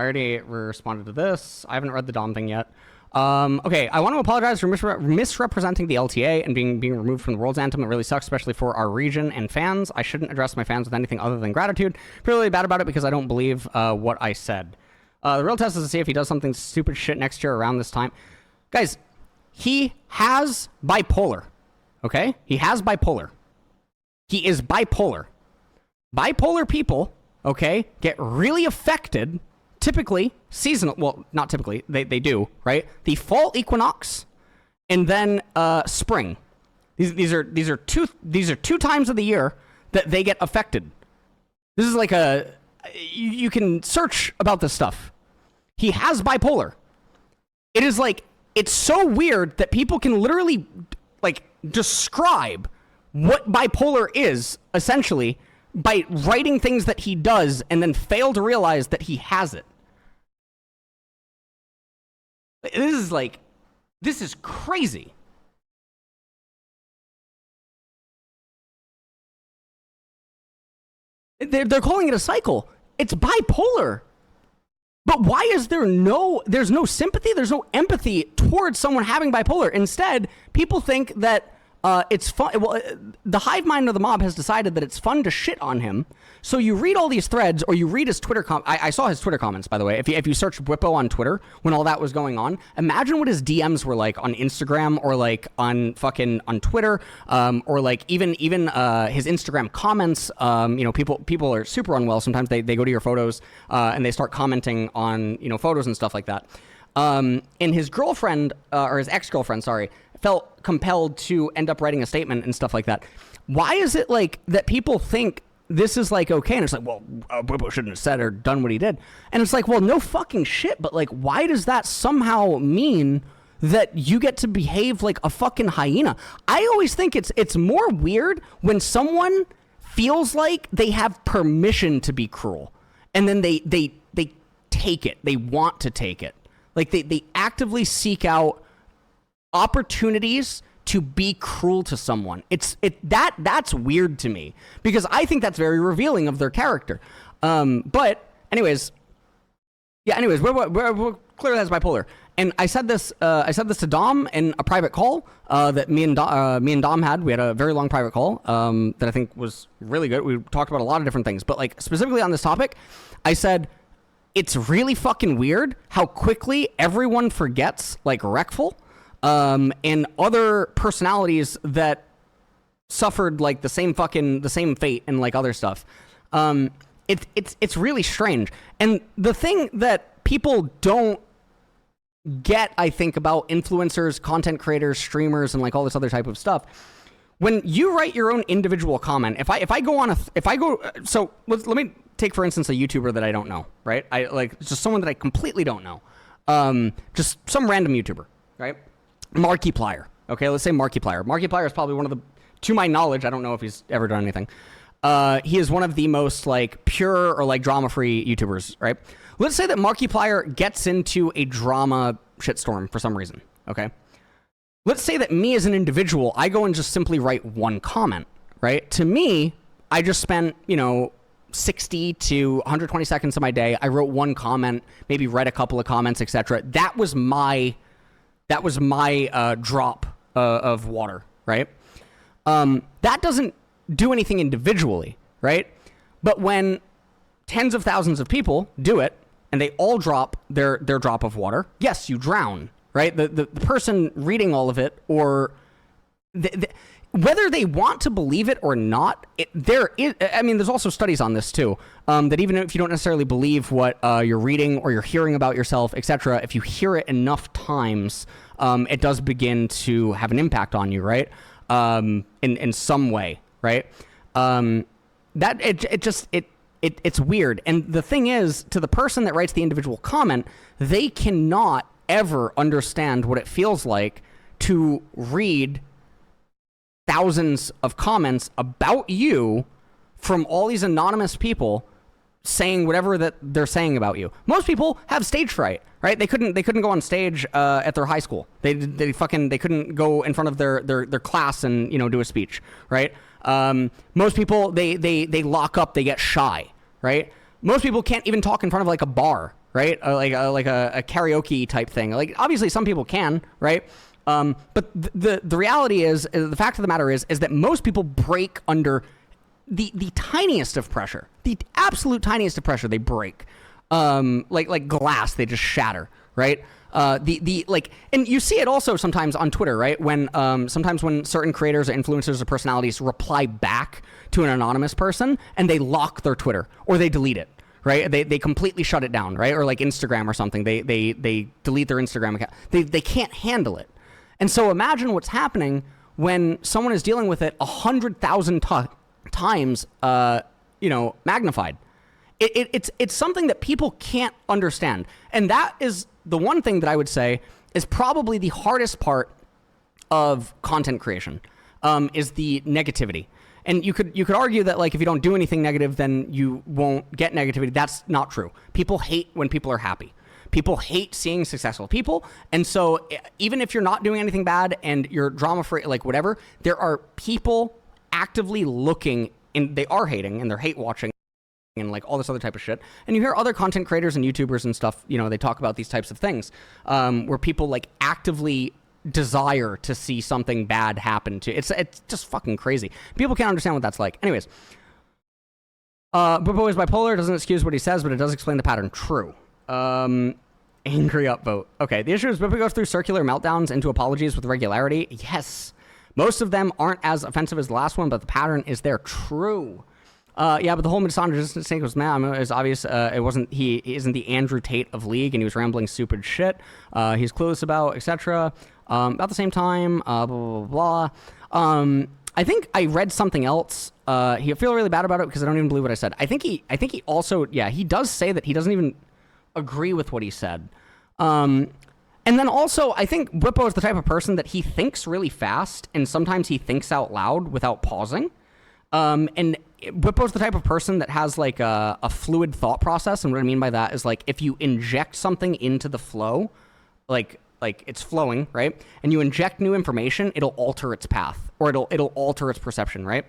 already responded to this. I haven't read the Dom thing yet. Okay, I want to apologize for misrepresenting the LTA and being removed from the World's Anthem. It really sucks, especially for our region and fans. I shouldn't address my fans with anything other than gratitude. I feel really bad about it because I don't believe what I said. The real test is to see if he does something stupid shit next year around this time. Guys, he has bipolar, okay? He has bipolar. He is bipolar. Bipolar people, okay, get really affected, typically seasonal. Well, not typically, they do, right? The fall equinox and then spring. These are two times of the year that they get affected. This is like you can search about this stuff. He has bipolar. It is like, it's so weird that people can literally like describe what bipolar is essentially by writing things that he does and then fail to realize that he has it. This is crazy. They're calling it a cycle. It's bipolar. But why is there's no sympathy, there's no empathy towards someone having bipolar? Instead, people think that it's fun. Well, the hive mind of the mob has decided that it's fun to shit on him. So you read all these threads, or you read his Twitter I saw his Twitter comments, by the way. If you search bwipo on Twitter when all that was going on, imagine what his DMs were like on Instagram, or like on Twitter, or like even his Instagram comments. You know, people are super unwell. Sometimes they go to your photos and they start commenting on, you know, photos and stuff like that. And his girlfriend, or his ex-girlfriend, sorry, felt compelled to end up writing a statement and stuff like that. Why is it like that people think this is like okay? And it's like, well, bwipo shouldn't have said or done what he did. And it's like, well, no fucking shit. But like, why does that somehow mean that you get to behave like a fucking hyena? I always think it's more weird when someone feels like they have permission to be cruel, and then they take it. They want to take it. Like they actively seek out opportunities to be cruel to someone. That's weird to me, because I think that's very revealing of their character. But anyways, we're clearly has bipolar. And I said this to Dom in a private call that me and Dom had. We had a very long private call that I think was really good. We talked about a lot of different things, but like specifically on this topic, I said it's really fucking weird how quickly everyone forgets like Wreckful and other personalities that suffered like the same fate and like other stuff. It's really strange. And the thing that people don't get, I think, about influencers, content creators, streamers, and like all this other type of stuff, when you write your own individual comment, so let me take for instance a YouTuber that I don't know, right? I like just someone that I completely don't know, just some random YouTuber, right? Markiplier. Okay, let's say Markiplier. Markiplier is probably one of the, to my knowledge, I don't know if he's ever done anything. He is one of the most like pure or like drama-free YouTubers, right? Let's say that Markiplier gets into a drama shitstorm for some reason, okay? Let's say that me as an individual, I go and just simply write one comment, right? To me, I just spent, 60 to 120 seconds of my day. I wrote one comment, maybe read a couple of comments, etc. That was my drop of water, right? That doesn't do anything individually, right? But when tens of thousands of people do it and they all drop their drop of water, yes, you drown, right? The person reading all of it, or whether they want to believe it or not, there's also studies on this too, that even if you don't necessarily believe what you're reading or you're hearing about yourself, etc., if you hear it enough times, it does begin to have an impact on you, right? In some way, right? It's weird. And the thing is, to the person that writes the individual comment, they cannot ever understand what it feels like to read thousands of comments about you from all these anonymous people saying whatever that they're saying about you. Most people have stage fright, right? They couldn't go on stage at their high school. They couldn't go in front of their class and do a speech, right? Most people they lock up, they get shy, right? Most people can't even talk in front of like a bar, right? Like a karaoke type thing. Like obviously some people can, right? But the reality is, the fact of the matter is that most people break under the tiniest of pressure, the absolute tiniest of pressure. They break, like glass. They just shatter, right? Like, and you see it also sometimes on Twitter, right? When sometimes when certain creators or influencers or personalities reply back to an anonymous person and they lock their Twitter or they delete it. Right, they completely shut it down, right? Or like Instagram or something, they delete their Instagram account. They can't handle it. And so imagine what's happening when someone is dealing with it 100,000 times, magnified. It's something that people can't understand. And that is the one thing that I would say is probably the hardest part of content creation, is the negativity. And you could argue that, like, if you don't do anything negative, then you won't get negativity. That's not true. People hate when people are happy. People hate seeing successful people. And so even if you're not doing anything bad and you're drama free, like whatever, there are people actively looking, and they are hating and they're hate watching and like all this other type of shit. And you hear other content creators and YouTubers and stuff, they talk about these types of things, where people like actively desire to see something bad happen to. It's just fucking crazy. People can't understand what that's like. Anyways, bwipo is bipolar. Doesn't excuse what he says, but it does explain the pattern. True. Angry upvote. Okay, the issue is bwipo goes through circular meltdowns into apologies with regularity. Yes, most of them aren't as offensive as the last one, but the pattern is there. True. Yeah, but the whole misogynist thing was, man, it's obvious. It wasn't. He isn't the Andrew Tate of League, and he was rambling stupid shit. He's clueless about etc. About the same time. Blah blah blah blah. I think I read something else. He feel really bad about it because I don't even believe what I said. I think he also, yeah, he does say that he doesn't even agree with what he said. And then also, I think bwipo is the type of person that he thinks really fast, and sometimes he thinks out loud without pausing. And bwipo is the type of person that has like a fluid thought process, and what I mean by that is like if you inject something into the flow, like it's flowing, right? And you inject new information, it'll alter its path, or it'll alter its perception, right?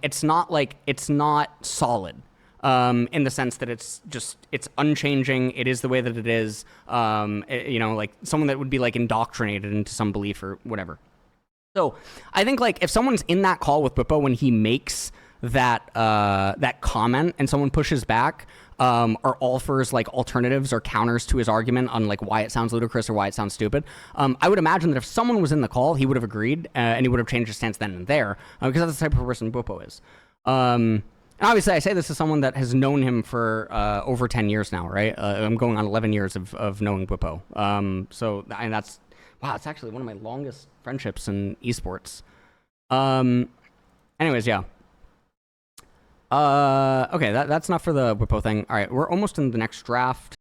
It's not solid. In the sense that it's unchanging. It is the way that it is. Like someone that would be like indoctrinated into some belief or whatever. So I think like if someone's in that call with bwipo when he makes that comment and someone pushes back, or offers like alternatives or counters to his argument on like why it sounds ludicrous or why it sounds stupid, I would imagine that if someone was in the call, he would have agreed, and he would have changed his stance then and there, because that's the type of person bwipo is. And obviously, I say this as someone that has known him for over 10 years now, right? I'm going on 11 years of knowing bwipo. And that's, wow, it's actually one of my longest friendships in esports. Anyways, yeah. Okay, that's enough for the bwipo thing. All right, we're almost in the next draft.